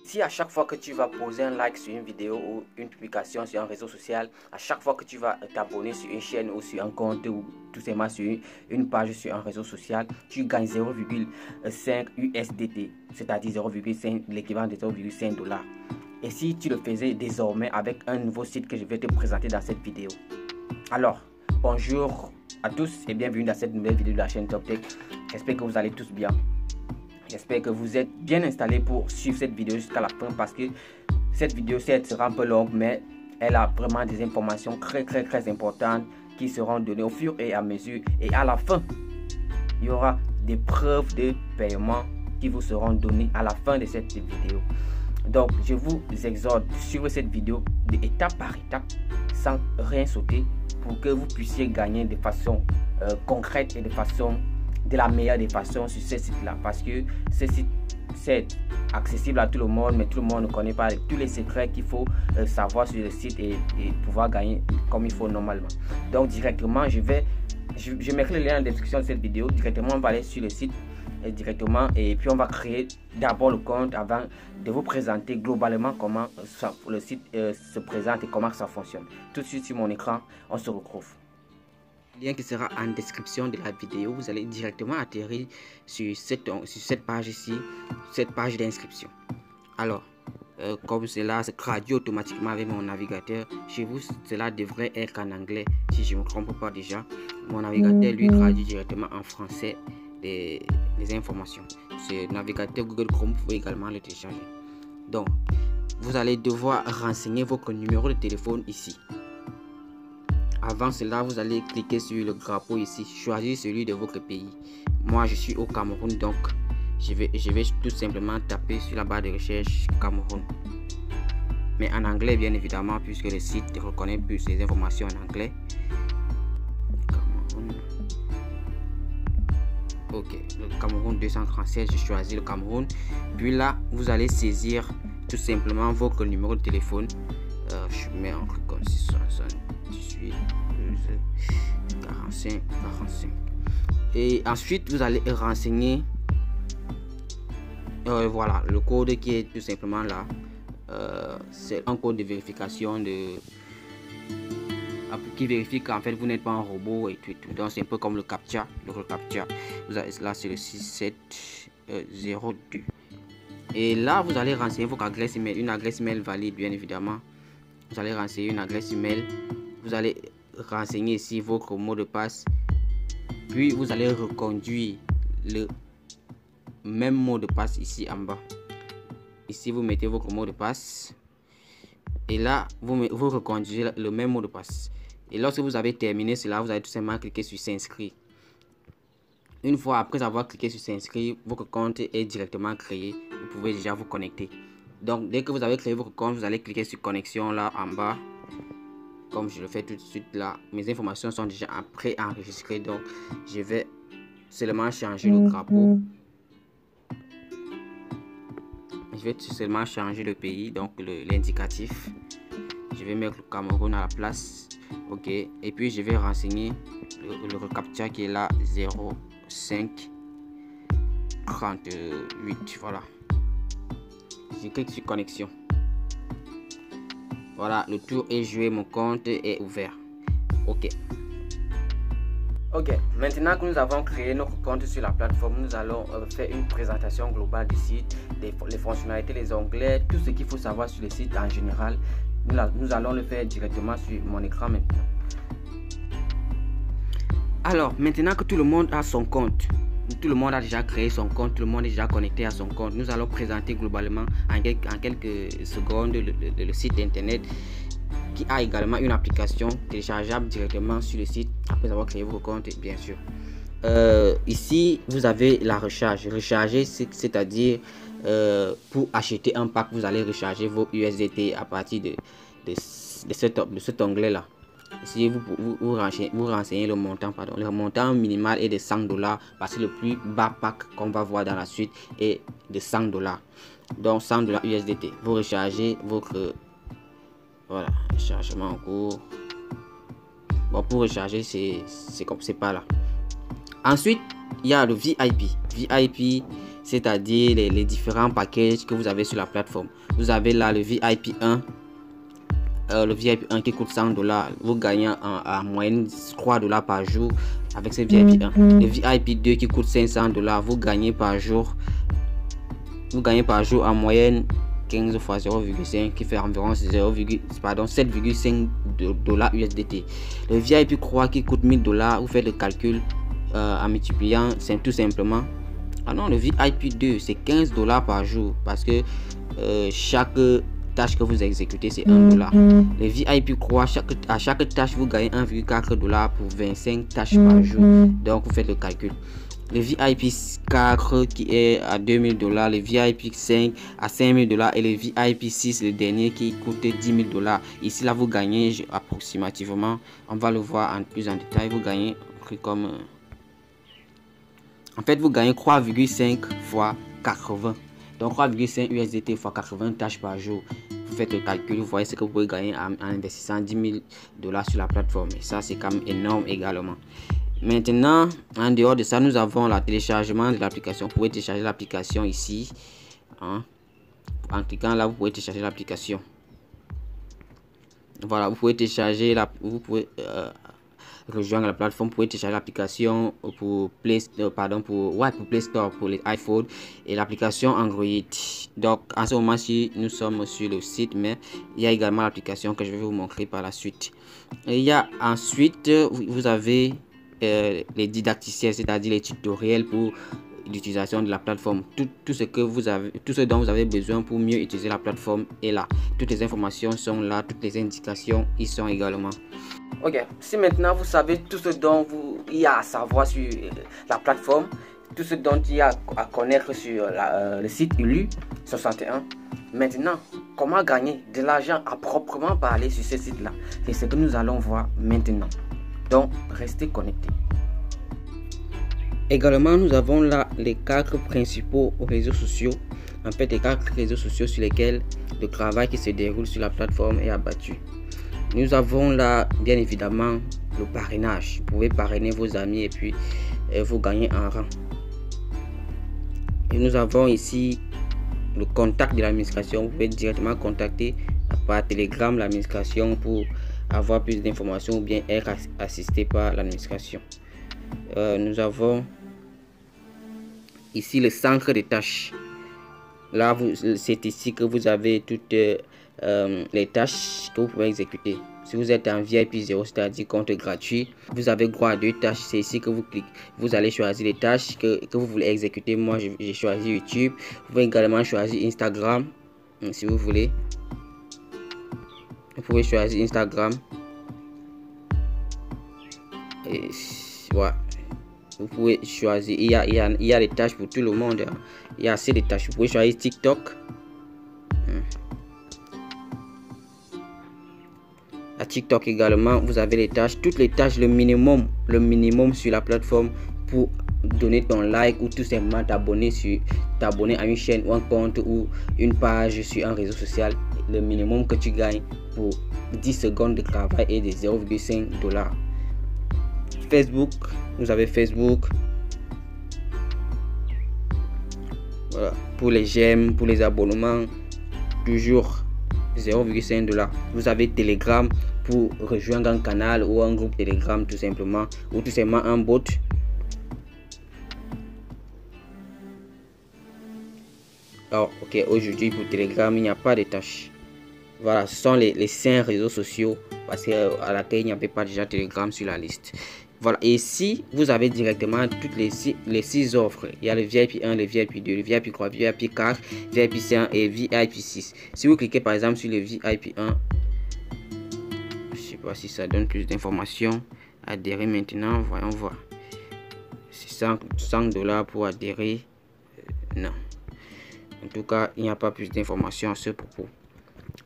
Si à chaque fois que tu vas poser un like sur une vidéo ou une publication sur un réseau social, à chaque fois que tu vas t'abonner sur une chaîne ou sur un compte ou tout simplement sur une page sur un réseau social, tu gagnes 0,5 USDT, c'est-à-dire 0,5, l'équivalent de 0,5 $. Et si tu le faisais désormais avec un nouveau site que je vais te présenter dans cette vidéo. Alors, bonjour à tous et bienvenue dans cette nouvelle vidéo de la chaîne Top Tech. J'espère que vous allez tous bien. J'espère que vous êtes bien installés pour suivre cette vidéo jusqu'à la fin, parce que cette vidéo certes sera un peu longue, mais elle a vraiment des informations très importantes qui seront données au fur et à mesure. Et à la fin, il y aura des preuves de paiement qui vous seront données à la fin de cette vidéo. Donc, je vous exhorte de suivre cette vidéo d'étape par étape sans rien sauter pour que vous puissiez gagner de façon concrète et de la meilleure des façons sur ce site-là. Parce que ce site, c'est accessible à tout le monde, mais tout le monde ne connaît pas tous les secrets qu'il faut savoir sur le site et pouvoir gagner comme il faut normalement. Donc, directement, je mettrai le lien en description de cette vidéo. Directement, on va aller sur le site directement et puis on va créer d'abord le compte avant de vous présenter globalement comment le site se présente et comment ça fonctionne. Tout de suite sur mon écran, on se retrouve. Le lien qui sera en description de la vidéo, vous allez directement atterrir sur cette page ici, cette page d'inscription. Alors, comme cela se traduit automatiquement avec mon navigateur, chez vous cela devrait être en anglais si je ne me trompe pas déjà. Mon navigateur lui traduit directement en français les informations. Ce navigateur Google Chrome, vous pouvez également le télécharger. Donc, vous allez devoir renseigner votre numéro de téléphone ici. Avant cela, vous allez cliquer sur le drapeau ici, choisir celui de votre pays. Moi, je suis au Cameroun, donc je vais tout simplement taper sur la barre de recherche Cameroun. Mais en anglais, bien évidemment, puisque le site reconnaît plus les informations en anglais. Cameroun. Ok, le Cameroun 237, je choisis le Cameroun. Puis là, vous allez saisir tout simplement votre numéro de téléphone. Je mets en comme 678 45 45. Et ensuite, vous allez renseigner. Voilà, le code qui est tout simplement là. C'est un code de vérification qui vérifie qu'en fait vous n'êtes pas un robot et tout. Donc c'est un peu comme le CAPTCHA. Vous avez là, c'est le 6702. Et là vous allez renseigner votre adresse email, une adresse email valide bien évidemment. Vous allez renseigner une adresse email. Vous allez renseigner ici votre mot de passe. Puis vous allez reconduire le même mot de passe ici en bas. Ici vous mettez votre mot de passe. Et là vous reconduisez le même mot de passe. Et lorsque vous avez terminé cela, vous allez tout simplement cliquer sur s'inscrire. Une fois après avoir cliqué sur s'inscrire, votre compte est directement créé. Vous pouvez déjà vous connecter. Donc dès que vous avez créé votre compte, vous allez cliquer sur connexion là en bas. Comme je le fais tout de suite là, mes informations sont déjà pré-enregistrées. Donc je vais seulement changer le drapeau. Je vais seulement changer le pays, donc l'indicatif. Je vais mettre le Cameroun à la place. Ok, et puis je vais renseigner le reCAPTCHA qui est là, 05 38. Voilà, je clique sur connexion. Voilà, le tour est joué, mon compte est ouvert. Ok, maintenant que nous avons créé notre compte sur la plateforme, nous allons faire une présentation globale du site, les fonctionnalités, les onglets, tout ce qu'il faut savoir sur le site en général. Nous allons le faire directement sur mon écran maintenant. Alors, maintenant que tout le monde a son compte, tout le monde a déjà créé son compte, tout le monde est déjà connecté à son compte, nous allons présenter globalement en quelques secondes le site internet qui a également une application téléchargeable directement sur le site après avoir créé votre compte, bien sûr. Ici, vous avez la recharge. Recharger, c'est-à-dire pour acheter un pack, vous allez recharger vos USDT à partir de cet onglet-là. Ici, vous renseignez le montant, pardon. Le montant minimal est de 100 $, parce que le plus bas pack qu'on va voir dans la suite est de 100 $. Donc 100 $ USDT. Vous rechargez votre... Voilà, chargement en cours. Bon, pour recharger, c'est comme c'est pas là. Ensuite, il y a le VIP. VIP, c'est-à-dire les différents packages que vous avez sur la plateforme. Vous avez là le VIP 1. Le VIP 1 qui coûte $100, vous gagnez en moyenne $3 par jour avec ce VIP 1. Le VIP 2 qui coûte $500, vous gagnez par jour en moyenne 15 fois 0,5 qui fait environ 7,5 $ USDT. Le VIP 3 qui coûte $1000, vous faites le calcul en multipliant, c'est tout simplement. Ah non, le VIP 2 c'est $15 par jour parce que chaque tâche que vous exécutez c'est $1. Le VIP 3, à chaque tâche vous gagnez $1,4 pour 25 tâches par jour. Donc vous faites le calcul. Le VIP 4 qui est à $2000, le VIP 5 à $5000 et le VIP 6 le dernier qui coûte $10 000. Ici là vous gagnez approximativement, on va le voir en plus en détail, vous gagnez comme en fait vous gagnez 3,5 fois 80. Donc 3,5 USDT fois 80 tâches par jour. Vous faites le calcul, vous voyez ce que vous pouvez gagner en investissant $10 000 sur la plateforme. Et ça c'est quand même énorme également. Maintenant, en dehors de ça, nous avons le téléchargement de l'application. Vous pouvez télécharger l'application ici. En cliquant là, vous pouvez télécharger l'application. Voilà, vous pouvez télécharger vous pouvez rejoindre la plateforme. Vous pouvez télécharger l'application pour Play Store pour les iPhones et l'application Android. Donc, en ce moment-ci, nous sommes sur le site, mais il y a également l'application que je vais vous montrer par la suite. Et il y a ensuite, vous avez les didacticiels, c'est-à-dire les tutoriels pour l'utilisation de la plateforme. Tout ce dont vous avez besoin pour mieux utiliser la plateforme est là. Toutes les informations sont là, toutes les indications y sont également. Ok, si maintenant vous savez tout ce dont il y a à savoir sur la plateforme, tout ce dont il y a à connaître sur le site Ulu61, maintenant, comment gagner de l'argent à proprement parler sur ce site-là? C'est ce que nous allons voir maintenant. Donc, restez connectés. Également, nous avons là les 4 principaux réseaux sociaux. En fait, les 4 réseaux sociaux sur lesquels le travail qui se déroule sur la plateforme est abattu. Nous avons là, bien évidemment, le parrainage. Vous pouvez parrainer vos amis et puis vous gagnez en rang. Et nous avons ici le contact de l'administration. Vous pouvez directement contacter par Telegram l'administration pour avoir plus d'informations ou bien être assisté par l'administration. Nous avons ici le centre de tâches. Là, c'est ici que vous avez toutes les tâches que vous pouvez exécuter. Si vous êtes en VIP 0, c'est-à-dire compte gratuit, vous avez droit à 2 tâches. C'est ici que vous cliquez. Vous allez choisir les tâches que vous voulez exécuter. Moi, j'ai choisi YouTube. Vous pouvez également choisir Instagram si vous voulez. Vous pouvez choisir Instagram. Et voilà. Vous pouvez choisir. Il y a des tâches pour tout le monde. Il y a assez de tâches. Vous pouvez choisir TikTok. À TikTok également, vous avez les tâches. Toutes les tâches, le minimum sur la plateforme pour donner ton like ou tout simplement t'abonner à une chaîne ou un compte ou une page sur un réseau social. Le minimum que tu gagnes pour 10 secondes de travail est de 0,5 $. Facebook, vous avez Facebook. Voilà, pour les j'aime, pour les abonnements, toujours 0,5 $. Vous avez Telegram pour rejoindre un canal ou un groupe Telegram tout simplement, ou tout simplement un bot. Alors, ok, aujourd'hui pour Telegram, il n'y a pas de tâches. Voilà, ce sont les 5 réseaux sociaux parce qu'à laquelle il n'y avait pas déjà Telegram sur la liste. Voilà, et ici, vous avez directement toutes les 6 offres. Il y a le VIP 1, le VIP 2, le VIP 3, le VIP 4, VIP 5 et VIP 6. Si vous cliquez par exemple sur le VIP 1, je ne sais pas si ça donne plus d'informations. Adhérer maintenant, voyons voir. C'est 100 $ pour adhérer. Non. En tout cas, il n'y a pas plus d'informations à ce propos.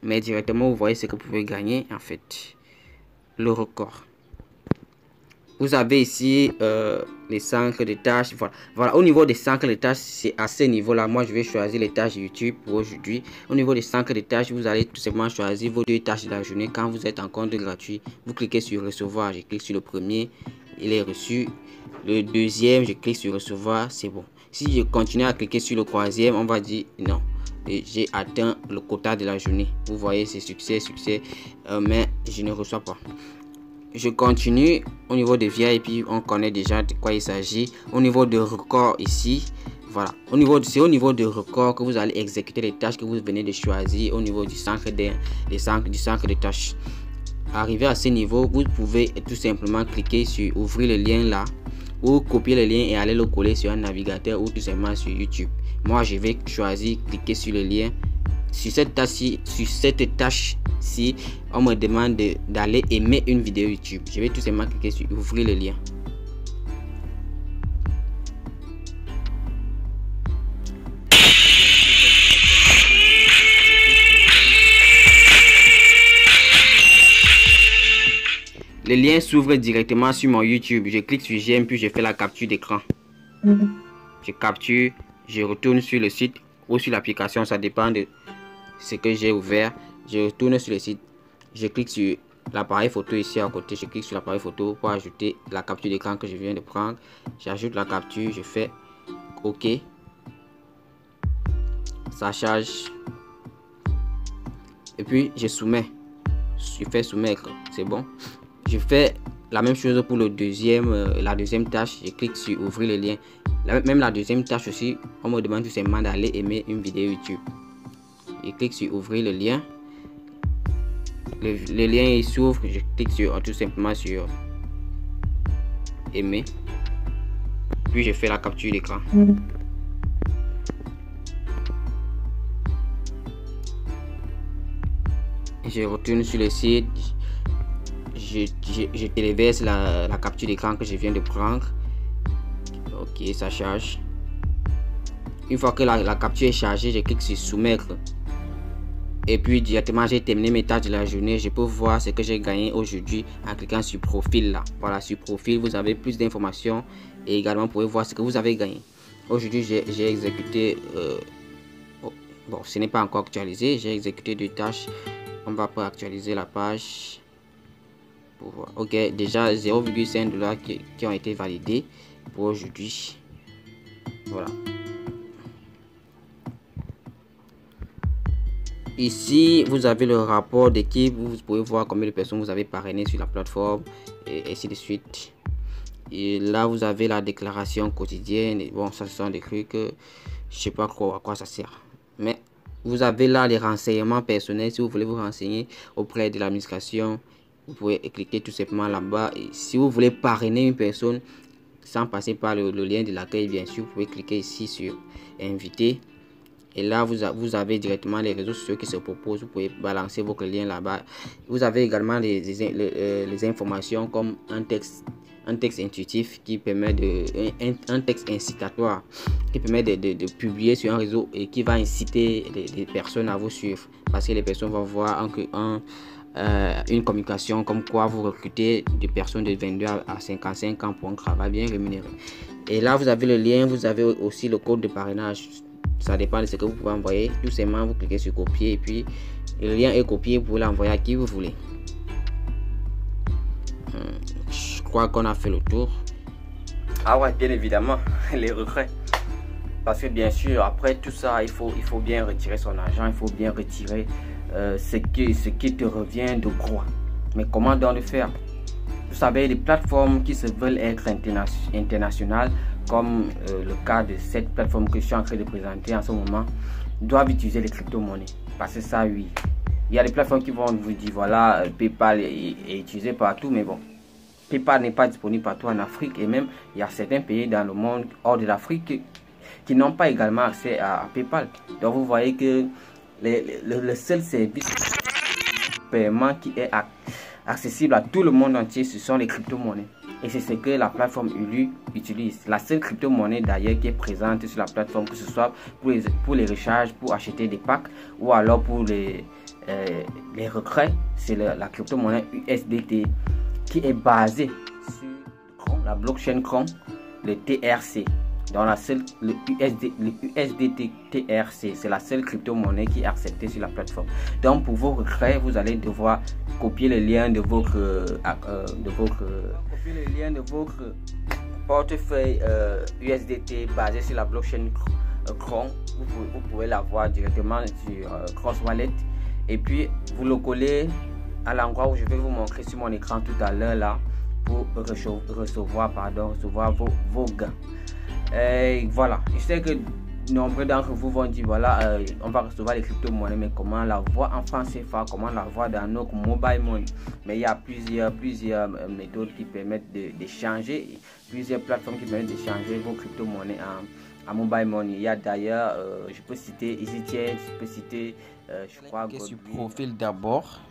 Mais directement, vous voyez ce que vous pouvez gagner en fait. Le record. Vous avez ici les centres de tâches. Voilà, au niveau des centres de tâches, c'est à ce niveau-là. Moi, je vais choisir les tâches YouTube pour aujourd'hui. Au niveau des centres de tâches, vous allez tout simplement choisir vos 2 tâches de la journée. Quand vous êtes en compte gratuit, vous cliquez sur recevoir. Je clique sur le premier, il est reçu. Le deuxième, je clique sur recevoir, c'est bon. Si je continue à cliquer sur le troisième, on va dire non, j'ai atteint le quota de la journée. Vous voyez, c'est succès, mais je ne reçois pas. Je continue. Au niveau de VIP, on connaît déjà de quoi il s'agit. Au niveau de record ici, voilà, c'est au niveau de record que vous allez exécuter les tâches que vous venez de choisir au niveau du centre de tâches. Arrivé à ce niveau, vous pouvez tout simplement cliquer sur ouvrir le lien là, ou copier le lien et aller le coller sur un navigateur ou tout simplement sur YouTube. Moi, je vais choisir cliquer sur le lien. Sur cette tâche-ci, on me demande d'aller aimer une vidéo YouTube. Je vais tout simplement cliquer sur ouvrir le lien. Le lien s'ouvre directement sur mon YouTube. Je clique sur j'aime puis je fais la capture d'écran. Je capture, je retourne sur le site ou sur l'application, ça dépend de ce que j'ai ouvert. Je retourne sur le site, je clique sur l'appareil photo ici à côté, je clique sur l'appareil photo pour ajouter la capture d'écran que je viens de prendre. J'ajoute la capture, je fais OK. Ça charge. Et puis je soumets. Je fais soumettre, c'est bon. Je fais la même chose pour la deuxième tâche. Je clique sur ouvrir le lien. Même la deuxième tâche aussi, on me demande tout simplement d'aller aimer une vidéo YouTube. Je clique sur ouvrir le lien. Le lien il s'ouvre. Je clique sur tout simplement sur aimer. Puis je fais la capture d'écran. Je retourne sur le site. Je téléverse la capture d'écran que je viens de prendre. Ok, ça charge. Une fois que la capture est chargée, je clique sur soumettre. Et puis directement, j'ai terminé mes tâches de la journée. Je peux voir ce que j'ai gagné aujourd'hui en cliquant sur profil là. Voilà, sur profil, vous avez plus d'informations et également vous pouvez voir ce que vous avez gagné. Aujourd'hui, j'ai exécuté. Bon, ce n'est pas encore actualisé. J'ai exécuté 2 tâches. On va pas actualiser la page. Ok, déjà 0,5 $ qui ont été validés pour aujourd'hui. Voilà. Ici, vous avez le rapport d'équipe. Vous pouvez voir combien de personnes vous avez parrainé sur la plateforme et ainsi de suite. Et là, vous avez la déclaration quotidienne. Et bon, ça ce sont des trucs que je sais pas à quoi ça sert. Mais vous avez là les renseignements personnels. Si vous voulez vous renseigner auprès de l'administration, vous pouvez cliquer tout simplement là-bas. Et si vous voulez parrainer une personne sans passer par le lien de l'accueil, bien sûr, vous pouvez cliquer ici sur inviter. Et là, vous avez directement les réseaux sociaux qui se proposent. Vous pouvez balancer votre lien là-bas. Vous avez également les informations comme un texte intuitif qui permet un texte incitatoire qui permet de publier sur un réseau et qui va inciter les personnes à vous suivre. Parce que les personnes vont voir une communication comme quoi vous recrutez des personnes de 22 à 55 ans pour un travail bien rémunéré. Et là, vous avez le lien, vous avez aussi le code de parrainage. Ça dépend de ce que vous pouvez envoyer. Tout simplement, vous cliquez sur copier et puis le lien est copié. Vous pouvez l'envoyer à qui vous voulez. Je crois qu'on a fait le tour. Ah ouais, bien évidemment, les regrets. Parce que bien sûr, après tout ça, il faut bien retirer son argent. Il faut bien retirer ce qui te revient de droit. Mais comment donc le faire? Vous savez, les plateformes qui se veulent être internationales, comme le cas de cette plateforme que je suis en train de présenter en ce moment, doivent utiliser les crypto-monnaies. Parce que ça, oui. Il y a des plateformes qui vont vous dire, voilà, PayPal est utilisé partout, mais bon, PayPal n'est pas disponible partout en Afrique. Et même, il y a certains pays dans le monde, hors de l'Afrique, qui n'ont pas également accès à PayPal. Donc, vous voyez que le seul service de paiement qui est accessible à tout le monde entier, ce sont les crypto-monnaies. Et c'est ce que la plateforme Ulu utilise. La seule crypto-monnaie d'ailleurs qui est présente sur la plateforme, que ce soit pour les recharges, pour acheter des packs ou alors pour les retraits, c'est la crypto-monnaie USDT qui est basée sur la blockchain Cron, le TRC. Donc le USDT TRC, c'est la seule crypto-monnaie qui est acceptée sur la plateforme. Donc pour vos retraits, vous allez devoir copier le lien de votre portefeuille USDT basé sur la blockchain Cron. Vous pouvez l'avoir directement sur Cross Wallet. Et puis vous le à l'endroit où je vais vous montrer sur mon écran tout à l'heure là, pour recevoir vos gains. Et voilà, je sais que nombreux d'entre vous vont dire voilà, on va recevoir les crypto-monnaies, mais comment l'avoir en francs CFA, comment l'avoir dans nos mobile money? Mais il y a plusieurs méthodes qui permettent d'échanger, plusieurs plateformes qui permettent d'échanger vos crypto-monnaies en mobile money. Il y a d'ailleurs, je peux citer EasyChain, je peux citer, je crois, sur profil d'abord.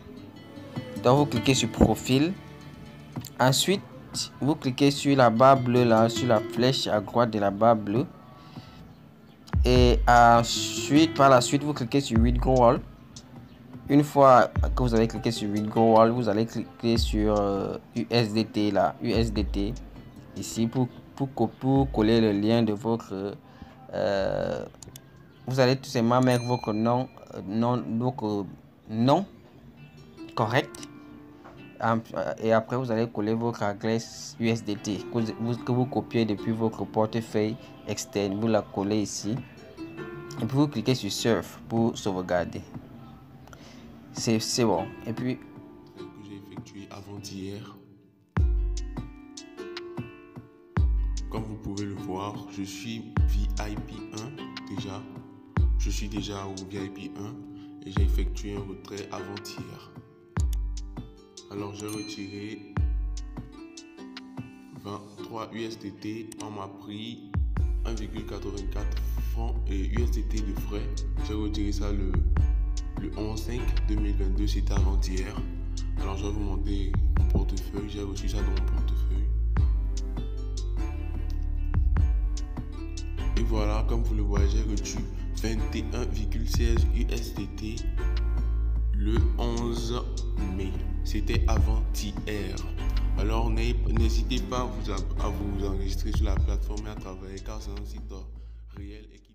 Donc vous cliquez sur profil. Ensuite, vous cliquez sur la barre bleue là, sur la flèche à droite de la barre bleue. Et ensuite, par la suite, vous cliquez sur Withdrawal. Une fois que vous avez cliqué sur Withdrawal, vous allez cliquer sur USDT là, USDT ici pour coller le lien de votre. Vous allez tout simplement mettre votre nom correct. Et après vous allez coller votre adresse USDT que vous copiez depuis votre portefeuille externe. Vous la collez ici et puis vous cliquez sur Surf pour sauvegarder. C'est bon. Et puis que j'ai effectué avant-hier. Comme vous pouvez le voir, je suis VIP 1 déjà. Je suis déjà au VIP 1 et j'ai effectué un retrait avant-hier. Alors j'ai retiré 23 USDT. On m'a pris 1,84 francs et USDT de frais. J'ai retiré ça le 11/5/2022, c'était avant-hier. Alors je vais vous montrer mon portefeuille. J'ai reçu ça dans mon portefeuille. Et voilà, comme vous le voyez, j'ai reçu 21,16 USDT le 11 mai. C'était avant-hier. Alors n'hésitez pas à vous enregistrer sur la plateforme et à travailler car c'est un site réel et qui